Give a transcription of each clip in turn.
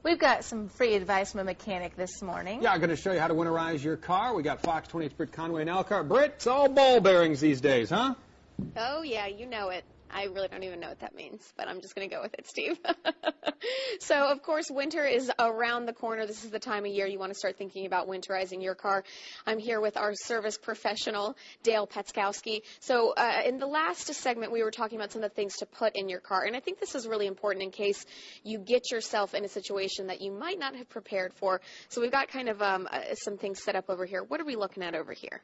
We've got some free advice from a mechanic this morning. Yeah, I'm going to show you how to winterize your car. We got Fox 28 Britt Conway and Elkhart. Britt, it's all ball bearings these days, huh? Oh, yeah, you know it. I really don't even know what that means, but I'm just going to go with it, Steve. So, of course, winter is around the corner. This is the time of year you want to start thinking about winterizing your car. I'm here with our service professional, Dale Petskowski. So, in the last segment, we were talking about some of the things to put in your car, and I think this is really important in case you get yourself in a situation that you might not have prepared for. So, we've got kind of some things set up over here. What are we looking at over here?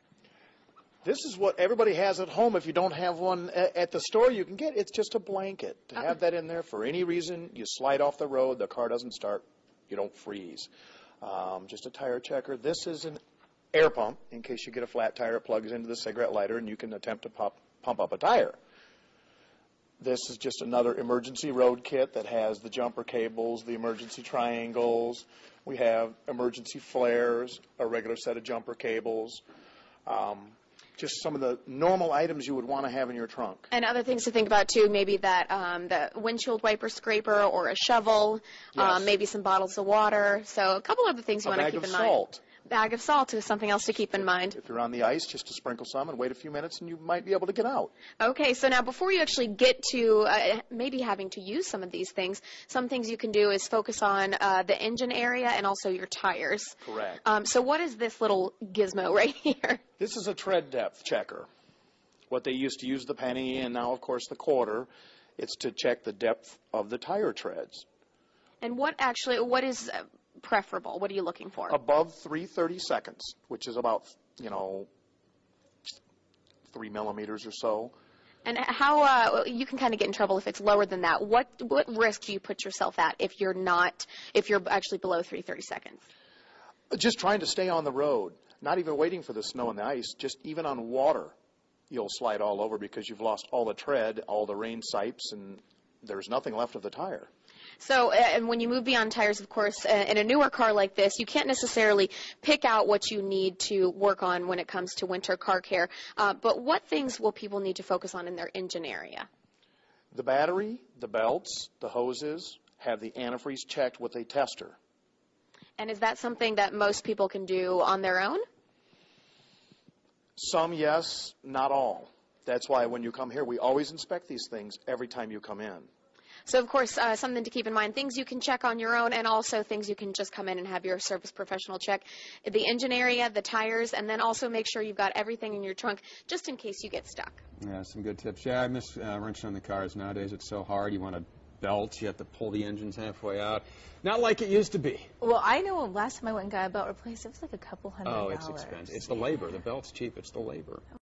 This is what everybody has at home. If you don't have one at the store, you can get. It's just a blanket. To have that in there for any reason, you slide off the road, the car doesn't start, you don't freeze. Just a tire checker. This is an air pump. In case you get a flat tire, it plugs into the cigarette lighter, and you can attempt to pump up a tire. This is just another emergency road kit that has the jumper cables, the emergency triangles. We have emergency flares, a regular set of jumper cables. Just some of the normal items you would want to have in your trunk. And other things to think about, too, maybe that the windshield wiper scraper or a shovel, yes. Maybe some bottles of water. So a couple other things you want to keep in mind. A bag of salt. Bag of salt is something else to keep in mind. If you're on the ice, just to sprinkle some and wait a few minutes, and you might be able to get out. Okay, so now before you actually get to maybe having to use some of these things, some things you can do is focus on the engine area and also your tires. Correct. So what is this little gizmo right here? This is a tread depth checker. What they used to use the penny and now, of course, the quarter. It's to check the depth of the tire treads. And what is preferable? What are you looking for? Above 3/32, which is about, 3 millimeters or so. And how you can kind of get in trouble if it's lower than that. What risk do you put yourself at if you're actually below 3/32? Just trying to stay on the road, not even waiting for the snow and the ice. Just even on water, you'll slide all over because you've lost all the tread, all the rain sipes, and there's nothing left of the tire. So, and when you move beyond tires, of course, in a newer car like this, you can't necessarily pick out what you need to work on when it comes to winter car care. But what things will people need to focus on in their engine area? The battery, the belts, the hoses, have the antifreeze checked with a tester. And is that something that most people can do on their own? Some, yes, not all. That's why when you come here, we always inspect these things every time you come in. So, of course, something to keep in mind, things you can check on your own and also things you can just come in and have your service professional check. The engine area, the tires, and then also make sure you've got everything in your trunk just in case you get stuck. Yeah, some good tips. Yeah, I miss wrenching on the cars nowadays. It's so hard. You want a belt. You have to pull the engines halfway out. Not like it used to be. Well, I know last time I went and got a belt replaced, it was like a couple $100. Oh, it's expensive. It's the labor. The belt's cheap. It's the labor.